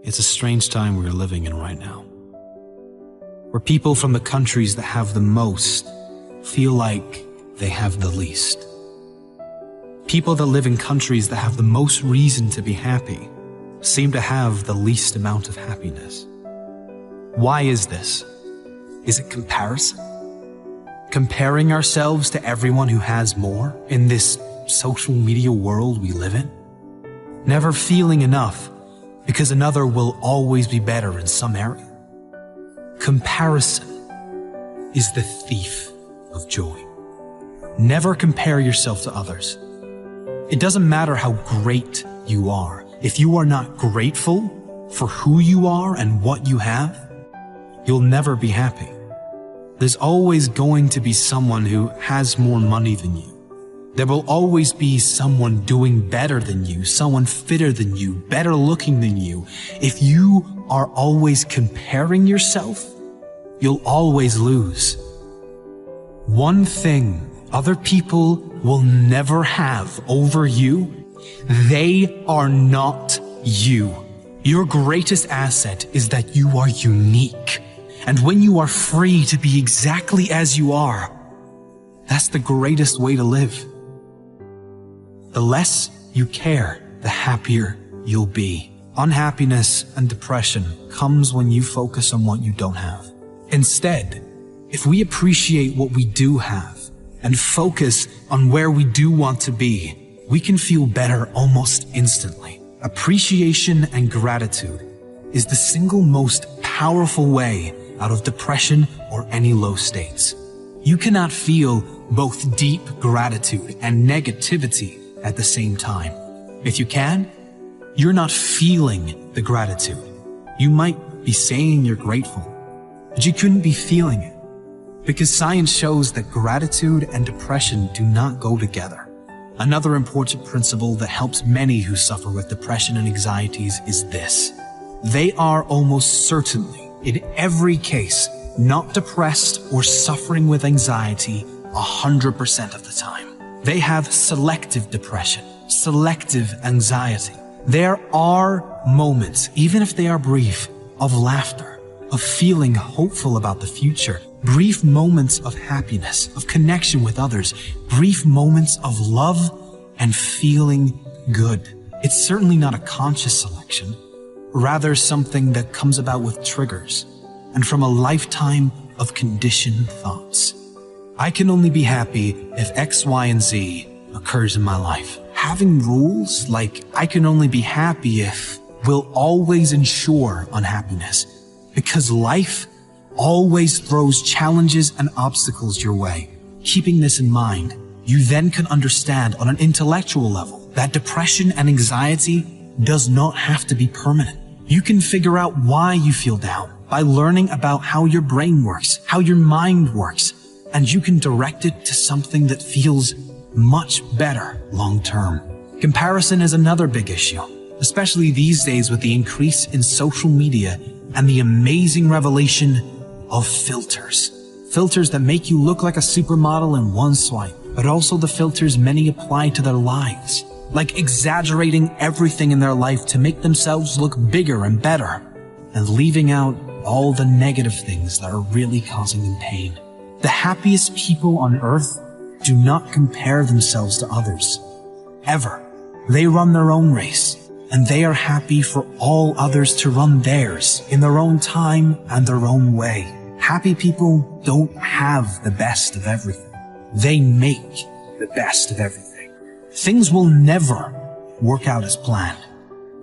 It's a strange time we're living in right now, where people from the countries that have the most feel like they have the least. People that live in countries that have the most reason to be happy seem to have the least amount of happiness. Why is this? Is it comparison? Comparing ourselves to everyone who has more in this social media world we live in? Never feeling enough because another will always be better in some area? Comparison is the thief of joy. Never compare yourself to others. It doesn't matter how great you are. If you are not grateful for who you are and what you have, you'll never be happy. There's always going to be someone who has more money than you. There will always be someone doing better than you, someone fitter than you, better looking than you. If you are always comparing yourself, you'll always lose. One thing other people will never have over you: they are not you. Your greatest asset is that you are unique. And when you are free to be exactly as you are, that's the greatest way to live. The less you care, the happier you'll be. Unhappiness and depression comes when you focus on what you don't have. Instead, if we appreciate what we do have and focus on where we do want to be, we can feel better almost instantly. Appreciation and gratitude is the single most powerful way out of depression or any low states. You cannot feel both deep gratitude and negativity at the same time. If you can, you're not feeling the gratitude. You might be saying you're grateful, but you couldn't be feeling it. Because science shows that gratitude and depression do not go together. Another important principle that helps many who suffer with depression and anxieties is this: they are almost certainly, in every case, not depressed or suffering with anxiety 100% of the time. They have selective depression, selective anxiety. There are moments, even if they are brief, of laughter, of feeling hopeful about the future, brief moments of happiness, of connection with others, brief moments of love and feeling good. It's certainly not a conscious selection, rather something that comes about with triggers and from a lifetime of conditioned thoughts. I can only be happy if X, Y, and Z occurs in my life. Having rules like I can only be happy if will always ensure unhappiness, because life always throws challenges and obstacles your way. Keeping this in mind, you then can understand on an intellectual level that depression and anxiety does not have to be permanent. You can figure out why you feel down by learning about how your brain works, how your mind works, and you can direct it to something that feels much better long term. Comparison is another big issue, especially these days with the increase in social media and the amazing revelation of filters. Filters that make you look like a supermodel in one swipe, but also the filters many apply to their lives, like exaggerating everything in their life to make themselves look bigger and better, and leaving out all the negative things that are really causing them pain. The happiest people on earth do not compare themselves to others, ever. They run their own race, and they are happy for all others to run theirs in their own time and their own way. Happy people don't have the best of everything. They make the best of everything. Things will never work out as planned.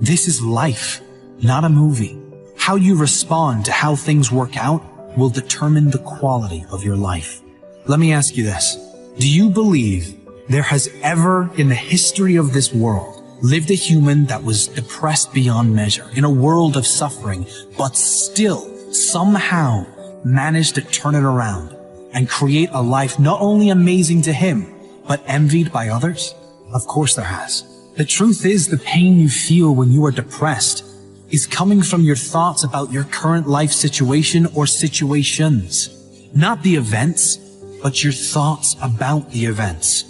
This is life, not a movie. How you respond to how things work out will determine the quality of your life. Let me ask you this. Do you believe there has ever in the history of this world lived a human that was depressed beyond measure in a world of suffering, but still somehow managed to turn it around and create a life not only amazing to him, but envied by others? Of course there has. The truth is, the pain you feel when you are depressed is coming from your thoughts about your current life situation or situations. Not the events, but your thoughts about the events.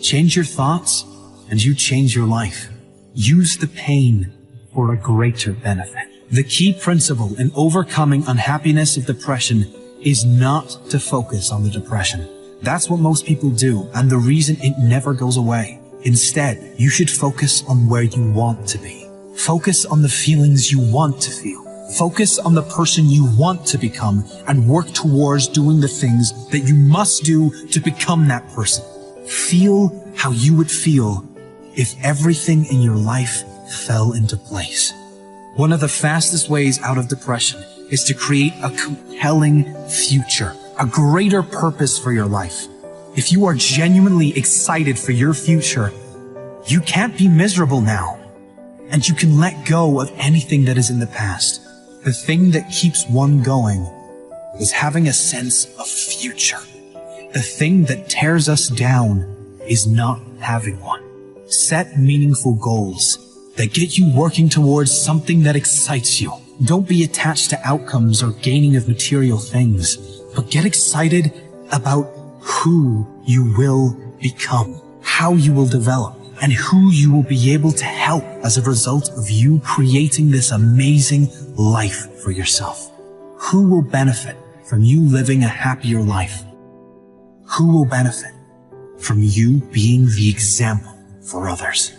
Change your thoughts and you change your life. Use the pain for a greater benefit. The key principle in overcoming unhappiness of depression is not to focus on the depression. That's what most people do, and the reason it never goes away. Instead, you should focus on where you want to be. Focus on the feelings you want to feel. Focus on the person you want to become, and work towards doing the things that you must do to become that person. Feel how you would feel if everything in your life fell into place. One of the fastest ways out of depression is to create a compelling future, a greater purpose for your life. If you are genuinely excited for your future, you can't be miserable now, and you can let go of anything that is in the past. The thing that keeps one going is having a sense of future. The thing that tears us down is not having one. Set meaningful goals that get you working towards something that excites you. Don't be attached to outcomes or gaining of material things, but get excited about who you will become, how you will develop, and who you will be able to help as a result of you creating this amazing life for yourself. Who will benefit from you living a happier life? Who will benefit from you being the example for others?